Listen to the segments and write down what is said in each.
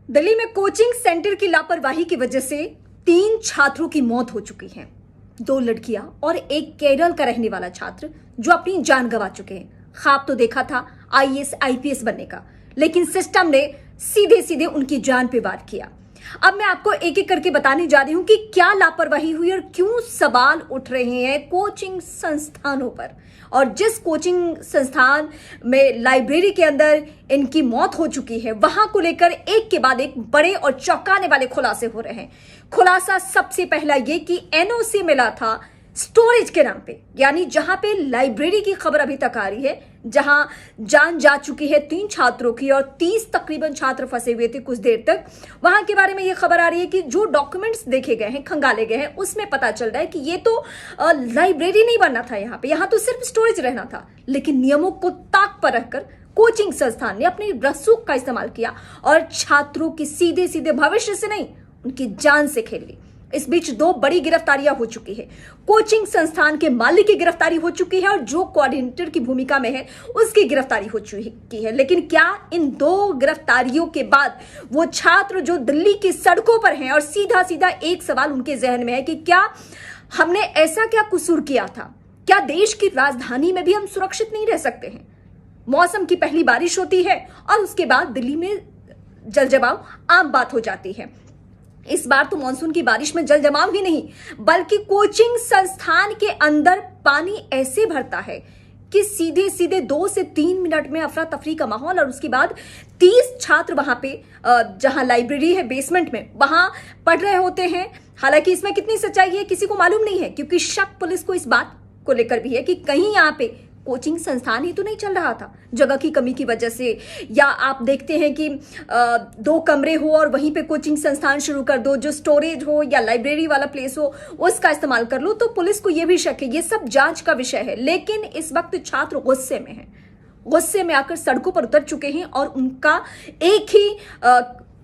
दिल्ली में coaching centre की लापरवाही की वजह से 3 छात्रों की मौत हो चुकी है। 2 लड़कियां और एक केरल का रहने वाला छात्र जो अपनी जान गंवा चुके हैं। ख्वाब तो देखा था आईएएस आईपीएस बनने का, लेकिन सिस्टम ने सीधे सीधे उनकी जान पे वार किया। अब मैं आपको एक एक करके बताने जा रही हूं कि क्या लापरवाही हुई और क्यों सवाल उठ रहे हैं कोचिंग संस्थानों पर। और जिस कोचिंग संस्थान में लाइब्रेरी के अंदर इनकी मौत हो चुकी है, वहां को लेकर एक के बाद एक बड़े और चौंकाने वाले खुलासे हो रहे हैं। खुलासा सबसे पहला ये कि एनओसी मिला था स्टोरेज के नाम पे, यानी जहां पे लाइब्रेरी की खबर अभी तक आ रही है, जहां जान जा चुकी है 3 छात्रों की और 30 तकरीबन छात्र फंसे हुए थे कुछ देर तक। वहां के बारे में यह खबर आ रही है कि जो डॉक्यूमेंट्स देखे गए हैं, खंगाले गए हैं, उसमें पता चल रहा है कि ये तो लाइब्रेरी नहीं बनना था, यहाँ तो सिर्फ स्टोरेज रहना था। लेकिन नियमों को ताक पर रखकर कोचिंग संस्थान ने अपनी रसूख का इस्तेमाल किया और छात्रों की सीधे सीधे भविष्य से नहीं, उनकी जान से खेल ली। इस बीच 2 बड़ी गिरफ्तारियां हो चुकी है। कोचिंग संस्थान के मालिक की गिरफ्तारी हो चुकी है और जो कोऑर्डिनेटर की भूमिका में है उसकी गिरफ्तारी हो चुकी है। लेकिन क्या इन 2 गिरफ्तारियों के बाद वो छात्र जो दिल्ली की सड़कों पर हैं, और सीधा सीधा एक सवाल उनके जहन में है कि क्या हमने ऐसा क्या कसूर किया था? क्या देश की राजधानी में भी हम सुरक्षित नहीं रह सकते हैं? मौसम की पहली बारिश होती है और उसके बाद दिल्ली में जल जमाव आम बात हो जाती है। इस बार तो मानसून की बारिश में जल जमाव ही नहीं, बल्कि कोचिंग संस्थान के अंदर पानी ऐसे भरता है कि सीधे सीधे 2 से 3 मिनट में अफरा तफरी का माहौल। और उसके बाद 30 छात्र वहां पे जहां लाइब्रेरी है बेसमेंट में, वहां पढ़ रहे होते हैं। हालांकि इसमें कितनी सच्चाई है किसी को मालूम नहीं है, क्योंकि शक पुलिस को इस बात को लेकर भी है कि कहीं यहाँ पे कोचिंग संस्थान ही तो नहीं चल रहा था जगह की कमी की वजह से। या आप देखते हैं कि 2 कमरे हो और वहीं पे कोचिंग संस्थान शुरू कर दो, जो स्टोरेज हो या लाइब्रेरी वाला प्लेस हो उसका इस्तेमाल कर लो, तो पुलिस को यह भी शक है। ये सब जांच का विषय है। लेकिन इस वक्त छात्र गुस्से में हैं, गुस्से में आकर सड़कों पर उतर चुके हैं और उनका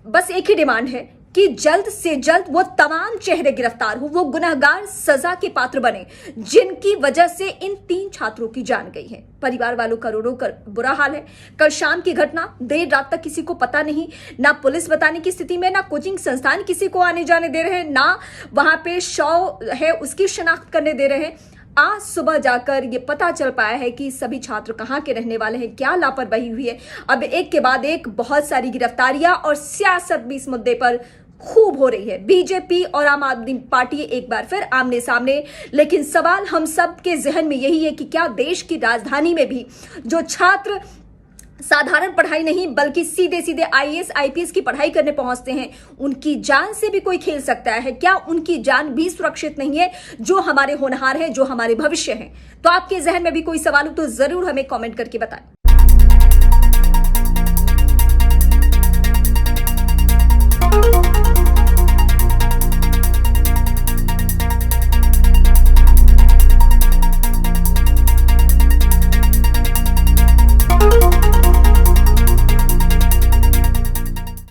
बस एक ही डिमांड है कि जल्द से जल्द वो तमाम चेहरे गिरफ्तार हो, वो गुनहगार सजा के पात्र बने जिनकी वजह से इन 3 छात्रों की जान गई है। परिवार वालों का रो रो कर बुरा हाल है। कल शाम की घटना, देर रात तक किसी को पता नहीं, ना पुलिस बताने की स्थिति में, ना कोचिंग संस्थान किसी को आने जाने दे रहे हैं, ना वहां पे शव है उसकी शिनाख्त करने दे रहे हैं। आज सुबह जाकर ये पता चल पाया है कि सभी छात्र कहां के रहने वाले हैं, क्या लापरवाही हुई है। अब एक के बाद एक बहुत सारी गिरफ्तारियां और सियासत भी इस मुद्दे पर खूब हो रही है। बीजेपी और आम आदमी पार्टी एक बार फिर आमने सामने। लेकिन सवाल हम सब के जहन में यही है कि क्या देश की राजधानी में भी जो छात्र साधारण पढ़ाई नहीं बल्कि सीधे सीधे आईएएस आईपीएस की पढ़ाई करने पहुंचते हैं, उनकी जान से भी कोई खेल सकता है? क्या उनकी जान भी सुरक्षित नहीं है, जो हमारे होनहार हैं, जो हमारे भविष्य हैं? तो आपके जहन में भी कोई सवाल हो तो जरूर हमें कमेंट करके बताएं।